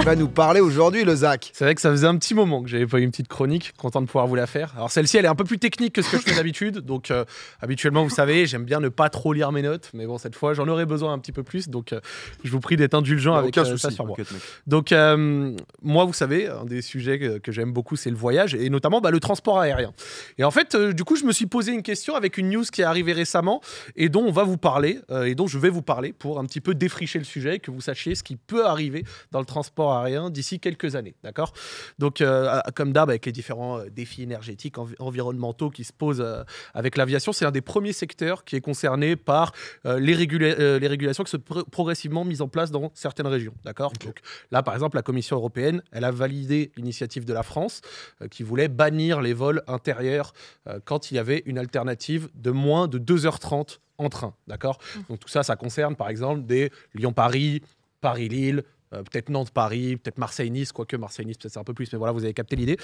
vas nous parler aujourd'hui, le Zach? C'est vrai que ça faisait un petit moment que j'avais pas eu une petite chronique, content de pouvoir vous la faire. Alors celle-ci, elle est un peu plus technique que ce que je fais d'habitude, donc habituellement, vous savez, j'aime bien ne pas trop lire mes notes, mais bon, cette fois, j'en aurais besoin un petit peu plus, donc je vous prie d'être indulgent avec ça sur moi. Donc moi, vous savez, un des sujets que j'aime beaucoup, c'est le voyage, et notamment le transport aérien. Et en fait, du coup, je me suis posé une question avec une news qui est arrivée récemment, et dont on va vous parler, et dont je vais vous parler pour un petit peu défricher le sujet, que vous sachiez ce qui peut arriver dans le transport aérien d'ici quelques années, d'accord? Donc, comme d'hab, avec les différents défis énergétiques, environnementaux qui se posent avec l'aviation, c'est un des premiers secteurs qui est concerné par les régulations qui sont progressivement mises en place dans certaines régions, d'accord? Okay. Donc, là, par exemple, la Commission européenne, elle a validé l'initiative de la France qui voulait bannir les vols intérieurs quand il y avait une alternative de moins de 2h30 en train, d'accord? Donc tout ça, ça concerne par exemple des Lyon-Paris, Paris-Lille, peut-être Nantes-Paris, peut-être Marseille-Nice, quoique Marseille-Nice, peut-être c'est un peu plus, mais voilà, vous avez capté l'idée.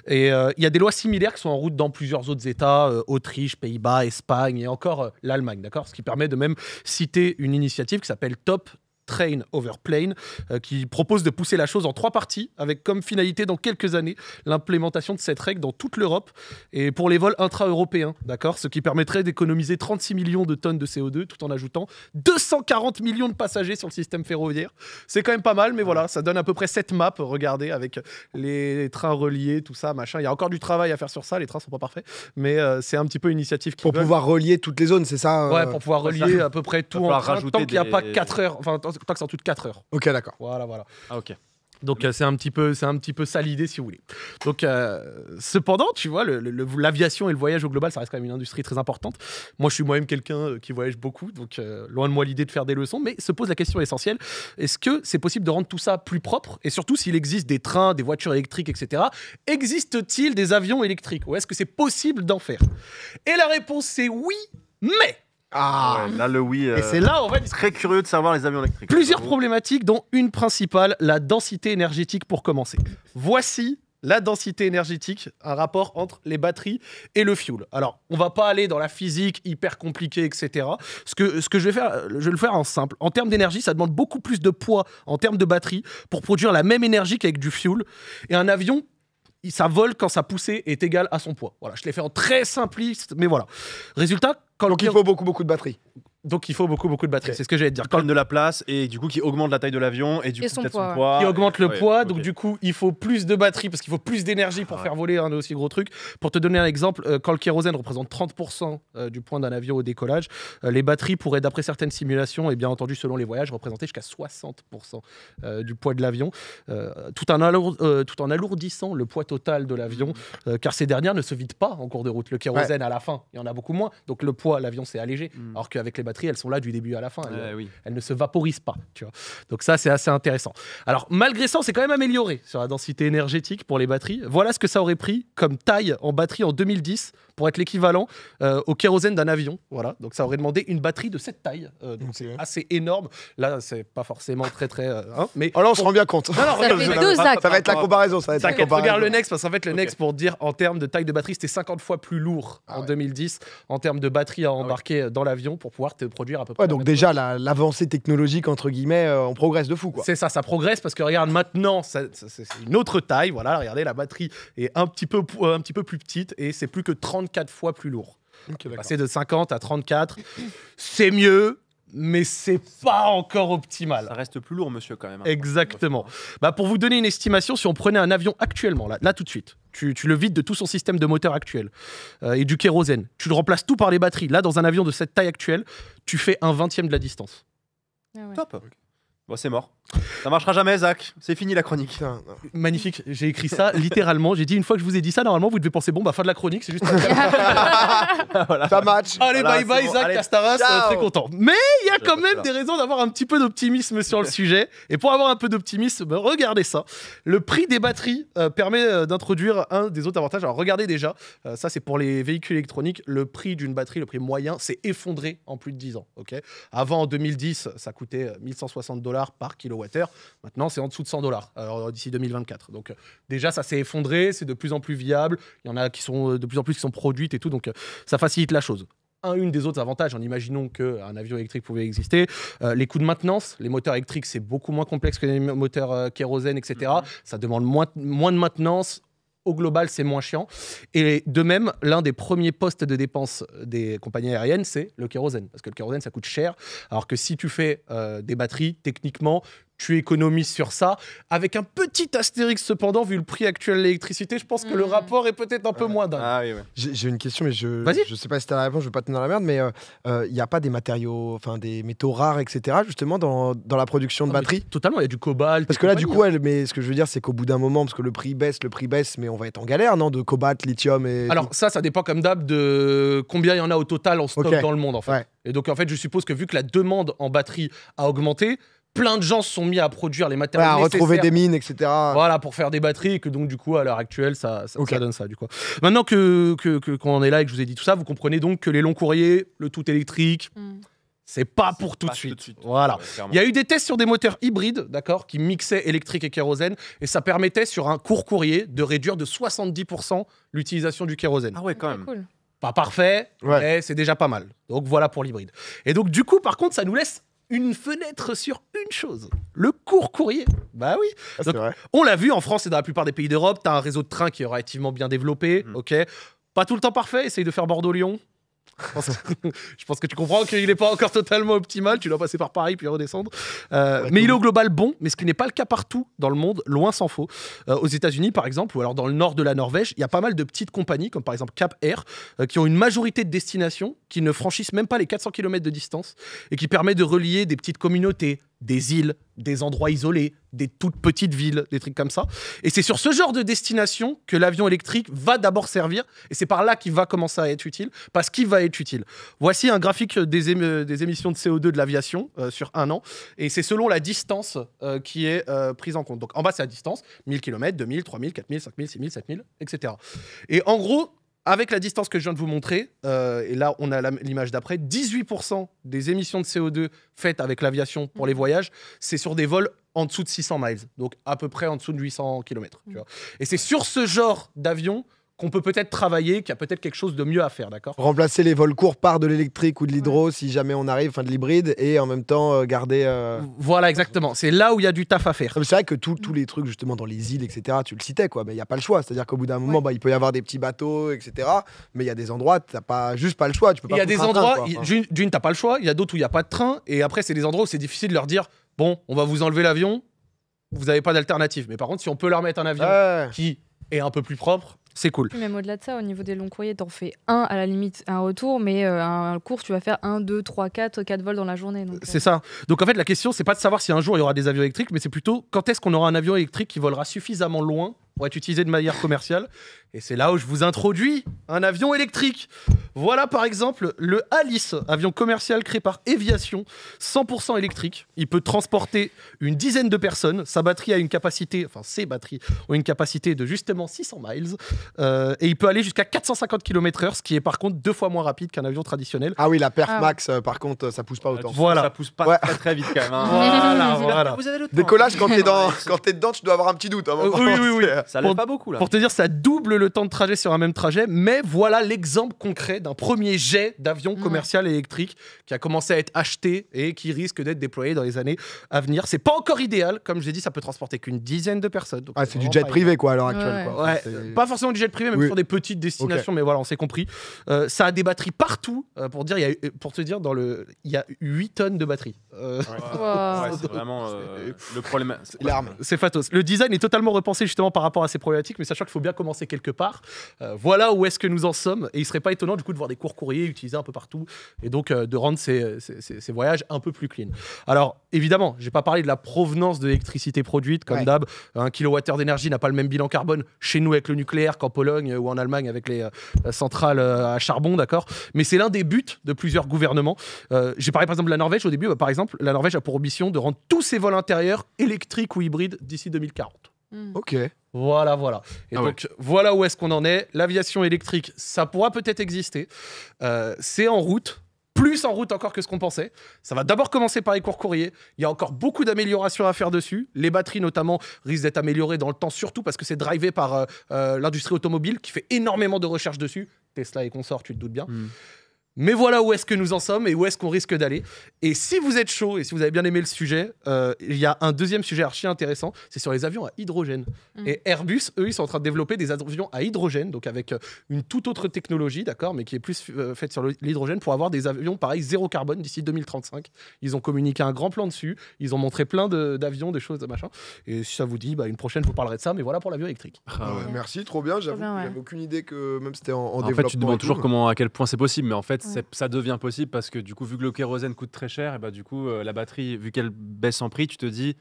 Et il y a des lois similaires qui sont en route dans plusieurs autres États, Autriche, Pays-Bas, Espagne et encore l'Allemagne, d'accord? Ce qui permet de même citer une initiative qui s'appelle Top Train Over Plane, qui propose de pousser la chose en 3 parties, avec comme finalité dans quelques années l'implémentation de cette règle dans toute l'Europe et pour les vols intra-européens, d'accord, ce qui permettrait d'économiser 36 millions de tonnes de CO2 tout en ajoutant 240 millions de passagers sur le système ferroviaire. C'est quand même pas mal, mais voilà, ça donne à peu près 7 maps, regardez, avec les trains reliés, tout ça, machin. Il y a encore du travail à faire sur ça, les trains sont pas parfaits, mais c'est un petit peu une initiative qui pour pouvoir relier toutes les zones, c'est ça? Ouais, pour pouvoir relier à peu près tout en train, tant qu'il n'y a pas 4 heures, enfin tant que c'est en tout de 4 heures. Ok, d'accord. Voilà. Ah, ok. Donc c'est un petit peu ça l'idée, si vous voulez. Donc cependant, tu vois, l'aviation et le voyage au global, ça reste quand même une industrie très importante. Moi, je suis moi-même quelqu'un qui voyage beaucoup, donc loin de moi l'idée de faire des leçons, mais se pose la question essentielle, est-ce que c'est possible de rendre tout ça plus propre? Et surtout, s'il existe des trains, des voitures électriques, etc., existe-t-il des avions électriques? Ou est-ce que c'est possible d'en faire? Et la réponse, c'est oui, mais... Ah ouais, là le oui. Et c'est là, on va très curieux de savoir les avions électriques. Plusieurs problématiques, dont une principale, la densité énergétique pour commencer. Voici la densité énergétique, un rapport entre les batteries et le fuel. Alors, on va pas aller dans la physique hyper compliquée, etc. Ce que je vais faire, je vais le faire en simple. En termes d'énergie, ça demande beaucoup plus de poids en termes de batterie pour produire la même énergie qu'avec du fuel. Et un avion, ça vole quand sa poussée est égale à son poids. Voilà, je l'ai fait en très simpliste, mais voilà. Résultat, donc il faut beaucoup de batterie. Donc il faut beaucoup de batterie, okay. C'est ce que j'allais te dire. Quand de la place et du coup qui augmente la taille de l'avion et du coup peut-être son poids. Qui augmente le poids, donc du coup il faut plus de batterie parce qu'il faut plus d'énergie pour faire voler un aussi gros truc. Pour te donner un exemple, quand le kérosène représente 30% du poids d'un avion au décollage, les batteries pourraient, d'après certaines simulations et bien entendu selon les voyages, représenter jusqu'à 60% du poids de l'avion, tout en alourdissant le poids total de l'avion, car ces dernières ne se vident pas en cours de route. Le kérosène à la fin, il y en a beaucoup moins, donc le poids, l'avion s'est allégé, alors qu'avec les batteries, elles sont là du début à la fin. Elles ne se vaporisent pas. Tu vois. Donc ça, c'est assez intéressant. Alors, malgré ça, on s'est quand même amélioré sur la densité énergétique pour les batteries. Voilà ce que ça aurait pris comme taille en batterie en 2010 pour être l'équivalent au kérosène d'un avion. Voilà. Donc ça aurait demandé une batterie de cette taille. Donc c'est assez énorme. Là, c'est pas forcément très... mais là, on se rend bien compte. Ça va être la comparaison. Regarde le Next, parce qu'en fait, le Next, pour dire en termes de taille de batterie, c'était 50 fois plus lourd en 2010 en termes de batterie à embarquer dans l'avion pour pouvoir te produire à peu près. Donc déjà, l'avancée technologique, entre guillemets, on progresse de fou, quoi. C'est ça progresse parce que regarde, maintenant, c'est une autre taille. Voilà, regardez, la batterie est un petit peu plus petite et c'est plus que 34 fois plus lourd. Passer de 50 à 34, c'est mieux, mais c'est pas encore optimal. Ça reste plus lourd, monsieur, quand même. Exactement. Pour vous donner une estimation, si on prenait un avion actuellement, là tout de suite, tu le vides de tout son système de moteur actuel et du kérosène, tu le remplaces tout par les batteries. Là, dans un avion de cette taille actuelle, tu fais 1/20 de la distance. Ah ouais. Top. Bon, c'est mort. Ça marchera jamais, Zach. C'est fini la chronique. Magnifique. J'ai écrit ça littéralement. J'ai dit, une fois que je vous ai dit ça, normalement, vous devez penser, fin de la chronique, c'est juste... Voilà. Ça match. Allez, voilà, bye, Zach Castaras, très content. Mais il y a quand même des raisons d'avoir un petit peu d'optimisme sur le sujet. Et pour avoir un peu d'optimisme, regardez ça. Le prix des batteries permet d'introduire un des autres avantages. Alors, regardez déjà, ça c'est pour les véhicules électroniques, le prix d'une batterie, le prix moyen, s'est effondré en plus de 10 ans. Okay, avant, en 2010, ça coûtait 1160$ par kilowattheure. Maintenant, c'est en dessous de 100$ d'ici 2024. Donc, déjà, ça s'est effondré. C'est de plus en plus viable. Il y en a qui sont de plus en plus qui sont produites et tout. Donc, ça facilite la chose. une des autres avantages, en imaginant qu'un avion électrique pouvait exister. Les coûts de maintenance, les moteurs électriques, c'est beaucoup moins complexe que les moteurs kérosène, etc. Ça demande moins de maintenance. Au global, c'est moins chiant. Et de même, l'un des premiers postes de dépenses des compagnies aériennes, c'est le kérosène. Parce que le kérosène, ça coûte cher. Alors que si tu fais des batteries, techniquement, tu économises sur ça. Avec un petit astérix, cependant, vu le prix actuel de l'électricité, je pense que le rapport est peut-être un peu moins dingue. Ah, oui. J'ai une question, mais je sais pas si t'as la réponse, je veux pas te donner la merde, mais il n'y a pas des matériaux, enfin des métaux rares, etc., justement, dans la production de batteries? Totalement, il y a du cobalt. Parce que là, du coup, mais ce que je veux dire, c'est qu'au bout d'un moment, parce que le prix baisse, mais on va être en galère, non? De cobalt, lithium et. Alors, ça dépend comme d'hab de combien il y en a au total en stock dans le monde, en fait. Ouais. Et donc, en fait, je suppose que vu que la demande en batterie a augmenté, plein de gens se sont mis à produire les matériaux nécessaires. À retrouver des mines, etc. Voilà, pour faire des batteries, et que donc, du coup, à l'heure actuelle, ça donne ça, du coup. Maintenant qu'on en est là et que je vous ai dit tout ça, vous comprenez donc que les longs courriers, le tout électrique, c'est pas pour tout de suite. Voilà. Ouais, Il y a eu des tests sur des moteurs hybrides, d'accord, qui mixaient électrique et kérosène, et ça permettait, sur un court courrier, de réduire de 70% l'utilisation du kérosène. Ah ouais, quand même. Cool. Pas parfait, mais c'est déjà pas mal. Donc voilà pour l'hybride. Et donc du coup, par contre, ça nous laisse une fenêtre sur une chose, le court courrier. Bah oui. Donc, on l'a vu en France et dans la plupart des pays d'Europe, tu as un réseau de trains qui est relativement bien développé, ok. Pas tout le temps parfait, essaye de faire Bordeaux-Lyon. Je pense que tu comprends qu'il n'est pas encore totalement optimal. Tu dois passer par Paris puis redescendre. Mais il est au global bon, mais ce qui n'est pas le cas partout dans le monde, loin s'en faut. Aux États-Unis, par exemple, ou alors dans le nord de la Norvège, il y a pas mal de petites compagnies, comme par exemple Cap Air, qui ont une majorité de destinations qui ne franchissent même pas les 400 km de distance et qui permet de relier des petites communautés, des îles, des endroits isolés, des toutes petites villes, des trucs comme ça. Et c'est sur ce genre de destination que l'avion électrique va d'abord servir, et c'est par là qu'il va commencer à être utile, parce qu'il va être utile. Voici un graphique des émissions de CO2 de l'aviation sur un an, et c'est selon la distance qui est prise en compte. Donc en bas, c'est la distance, 1000 km, 2000, 3000, 4000, 5000, 6000, 7000, etc. Et en gros, avec la distance que je viens de vous montrer, et là on a l'image d'après, 18% des émissions de CO2 faites avec l'aviation pour les voyages, c'est sur des vols en dessous de 600 miles, donc à peu près en dessous de 800 km. Tu vois. Et c'est sur ce genre d'avion qu'on peut peut-être travailler, qu'il y a peut-être quelque chose de mieux à faire, d'accord ? Remplacer les vols courts par de l'électrique ou de l'hydro si jamais on arrive, enfin de l'hybride, et en même temps garder... Voilà, exactement. C'est là où il y a du taf à faire. C'est vrai que tous les trucs justement dans les îles, etc., tu le citais, quoi, mais il n'y a pas le choix. C'est-à-dire qu'au bout d'un moment, il peut y avoir des petits bateaux, etc., mais il y a des endroits, tu n'as juste pas le choix. Tu peux pas. Il y a des endroits, d'une, t'as pas le choix, il y a d'autres où il n'y a pas de train, et après, c'est des endroits où c'est difficile de leur dire, bon, on va vous enlever l'avion, vous n'avez pas d'alternative. Mais par contre, si on peut leur mettre un avion qui est un peu plus propre, c'est cool. Même au-delà de ça, au niveau des longs courriers, t'en fais un à la limite, un retour, mais un court, tu vas faire 1, 2, 3, 4 vols dans la journée. C'est ça. Donc en fait, la question, c'est pas de savoir si un jour il y aura des avions électriques, mais c'est plutôt quand est-ce qu'on aura un avion électrique qui volera suffisamment loin pour être utilisé de manière commerciale. Et c'est là où je vous introduis un avion électrique. Voilà par exemple le Alice, avion commercial créé par Eviation, 100% électrique. Il peut transporter une dizaine de personnes. Sa batterie a une capacité, enfin ses batteries ont une capacité de justement 600 miles. Et il peut aller jusqu'à 450 km/h, ce qui est par contre 2 fois moins rapide qu'un avion traditionnel. Ah oui, la perf max, par contre, ça pousse pas autant. Voilà. Ça pousse pas très très vite quand même. Voilà. Vous avez le temps. Décollage, quand t'es dedans, tu dois avoir un petit doute. Oui. Ça lève pas beaucoup là. Pour te dire, ça double le temps de trajet sur un même trajet, mais voilà l'exemple concret d'un premier jet d'avion commercial électrique qui a commencé à être acheté et qui risque d'être déployé dans les années à venir. C'est pas encore idéal, comme je l'ai dit, ça peut transporter qu'une dizaine de personnes. Donc c'est du jet privé quoi à l'heure actuelle. Quoi. Ouais, pas forcément du jet privé, même sur des petites destinations, mais voilà, on s'est compris. Ça a des batteries partout, pour te dire, il y a 8 tonnes de batteries. C'est vraiment le problème. L'arme. C'est fatos. Le design est totalement repensé justement par rapport à ces problématiques, mais sachant qu'il faut bien commencer quelque part. Voilà où est-ce que nous en sommes, et il serait pas étonnant du coup de voir des courts courriers utilisés un peu partout, et donc de rendre ces voyages un peu plus clean. Alors évidemment, j'ai pas parlé de la provenance de l'électricité produite, comme d'hab, 1 kWh d'énergie n'a pas le même bilan carbone chez nous avec le nucléaire qu'en Pologne ou en Allemagne avec les centrales à charbon, d'accord, mais c'est l'un des buts de plusieurs gouvernements. J'ai parlé par exemple de la Norvège au début. Par exemple, la Norvège a pour ambition de rendre tous ses vols intérieurs électriques ou hybrides d'ici 2040. Ok. Voilà. Et donc, voilà où est-ce qu'on en est. L'aviation électrique, ça pourra peut-être exister. C'est en route. Plus en route encore que ce qu'on pensait. Ça va d'abord commencer par les courts courriers. Il y a encore beaucoup d'améliorations à faire dessus. Les batteries, notamment, risquent d'être améliorées dans le temps, surtout parce que c'est drivé par l'industrie automobile qui fait énormément de recherche dessus. Tesla et consorts, tu te doutes bien. Mais voilà où est-ce que nous en sommes et où est-ce qu'on risque d'aller. Et si vous êtes chaud et si vous avez bien aimé le sujet, il y a un deuxième sujet archi intéressant, c'est sur les avions à hydrogène. Et Airbus, eux, ils sont en train de développer des avions à hydrogène, donc avec une toute autre technologie, d'accord, mais qui est plus faite sur l'hydrogène pour avoir des avions, pareil, zéro carbone d'ici 2035. Ils ont communiqué un grand plan dessus, ils ont montré plein d'avions, des choses, de machin. Et si ça vous dit, une prochaine, je vous parlerai de ça, mais voilà pour l'avion électrique. Ouais, merci, trop bien. J'avoue, bien, ouais. j'avais aucune idée que même c'était en En développement. fait, tu te demandes et tout. toujours à quel point c'est possible, mais en fait, Ouais. ça devient possible parce que du coup, vu que le kérosène coûte très cher, et bah, du coup, la batterie, vu qu'elle baisse en prix, tu te dis,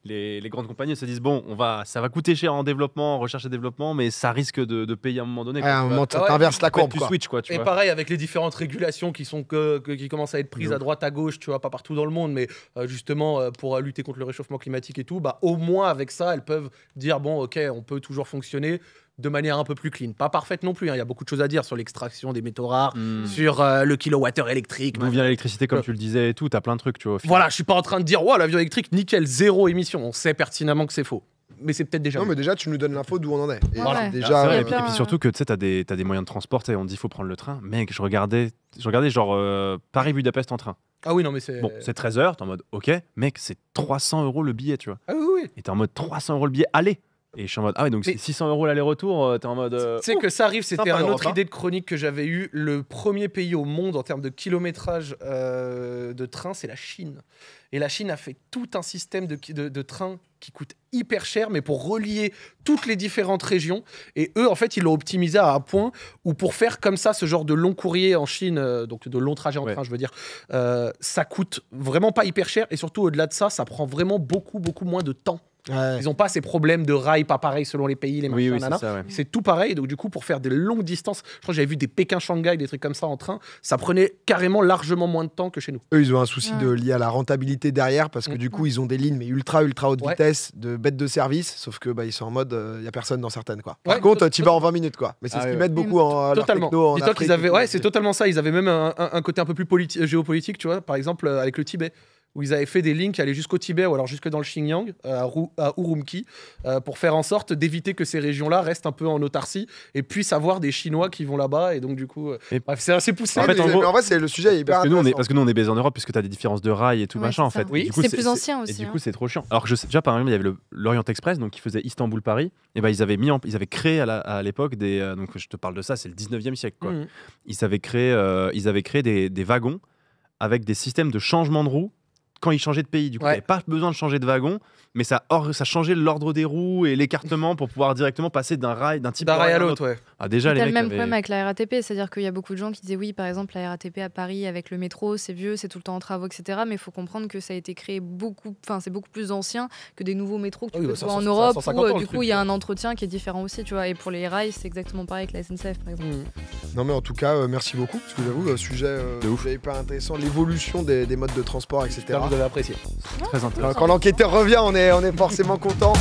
les grandes compagnies se disent, bon, ça va coûter cher en développement, en recherche et développement, mais ça risque de payer à un moment donné. Ouais, à un moment, Ah ouais, t'inverses la courbe, tu quoi. switch, quoi, tu Et vois. pareil avec les différentes régulations qui commencent à être prises De à droite à gauche, tu vois, pas partout dans le monde, mais justement pour lutter contre le réchauffement climatique et tout, au moins avec ça, elles peuvent dire bon, ok, on peut toujours fonctionner de manière un peu plus clean. Pas parfaite non plus, hein. Il y a beaucoup de choses à dire sur l'extraction des métaux rares, sur le kilowattheure électrique. D'où vient l'électricité, comme tu le disais et tout, t'as plein de trucs, tu vois. au final. Voilà, je suis pas en train de dire ouais, l'avion électrique, nickel, zéro émission. On sait pertinemment que c'est faux. Mais c'est peut-être déjà. Non, mieux. mais déjà, tu nous donnes l'info d'où on en est. Et Voilà. c'est Ah, déjà. c'est vrai, y a et puis, plein, et puis surtout que tu sais, t'as des moyens de transport, tu sais, on dit faut prendre le train. Mec, je regardais genre Paris-Budapest en train. Ah oui, non, mais c'est. Bon, c'est 13 heures, t'es en mode ok, mec, c'est 300 € le billet, tu vois. Ah oui, oui. Et t'es en mode 300 € le billet, aller. Et je suis en mode ah ouais, donc Mais- c'est 600 € l'aller-retour, t'es en mode. Tu sais que ça arrive, c'était sympa, une l'Europe, autre hein. idée de chronique que j'avais eue. Le premier pays au monde en termes de kilométrage de train, c'est la Chine. Et la Chine a fait tout un système de trains qui coûte hyper cher, mais pour relier toutes les différentes régions. Et eux, en fait, ils l'ont optimisé à un point où pour faire comme ça, ce genre de long courrier en Chine, donc de long trajet en Ouais. train, je veux dire, ça coûte vraiment pas hyper cher. Et surtout, au-delà de ça, ça prend vraiment beaucoup, beaucoup moins de temps. Ouais. Ils n'ont pas ces problèmes de rails pas pareils selon les pays, les machins, Oui, nanana. c'est ça, ouais. C'est tout pareil. Donc, du coup, pour faire des longues distances, je crois que j'avais vu des Pékin-Shanghai, des trucs comme ça en train, ça prenait carrément largement moins de temps que chez nous. Eux, ils ont un souci Ouais. lié à la rentabilité derrière parce que du coup, ils ont des lignes mais ultra haute Ouais. vitesse de bêtes de service, sauf que ils sont en mode il y a personne dans certaines quoi. Par Ouais, contre, tu vas en 20 minutes quoi. Mais c'est Ah ce ouais, qu'ils ouais. mettent beaucoup en leur Totalement. techno, en Dis-toi Afrique qu'ils avaient, et tout. ouais, c'est totalement ça. Ils avaient même un côté un peu plus géopolitique, tu vois. Par exemple, avec le Tibet, où ils avaient fait des lignes qui allaient jusqu'au Tibet ou alors jusque dans le Xinjiang, à Urumqi, pour faire en sorte d'éviter que ces régions-là restent un peu en autarcie et puissent avoir des Chinois qui vont là-bas. Et donc, du coup, Et- bref, c'est assez poussé. En En fait, fait, en gros- mais en vrai, c'est le sujet est hyper Parce que, nous, intéressant. on est baisés en Europe puisque tu as des différences de rails et tout Ouais, machin en c'est ça. fait. Oui. Du coup, C'est plus ancien Et aussi. du coup, c'est trop chiant. Alors que je sais, déjà, par exemple, il y avait l'Orient Express, donc qui faisait Istanbul-Paris. Et ben, ils avaient créé à l'époque donc je te parle de ça, c'est le 19e siècle, quoi. Mhm. Ils avaient créé des wagons avec des systèmes de changement de roues quand ils changeaient de pays. Du coup, Ouais. tu n'avais pas besoin de changer de wagon, mais ça changeait l'ordre des roues et l'écartement pour pouvoir directement passer d'un type D'un de rail à un l'autre, ouais. Ah, déjà, les T'as le mecs même avaient- problème avec la RATP, c'est-à-dire qu'il y a beaucoup de gens qui disaient oui, par exemple, la RATP à Paris avec le métro, c'est vieux, c'est tout le temps en travaux, etc. Mais il faut comprendre que ça a été créé c'est beaucoup plus ancien que des nouveaux métros que tu Ah oui, peux bah, ça, trouver en ça, Europe, 150 où ans, le du truc. coup il y a un entretien qui est différent aussi, tu vois. Et pour les rails, c'est exactement pareil avec la SNCF, par exemple. Mhm. Non mais en tout cas, merci beaucoup parce que j'avoue, sujet De ouf. hyper intéressant, l'évolution des modes de transport, etc. J'espère que vous avez apprécié. Très intéressant. Quand l'enquêteur revient, on est forcément content.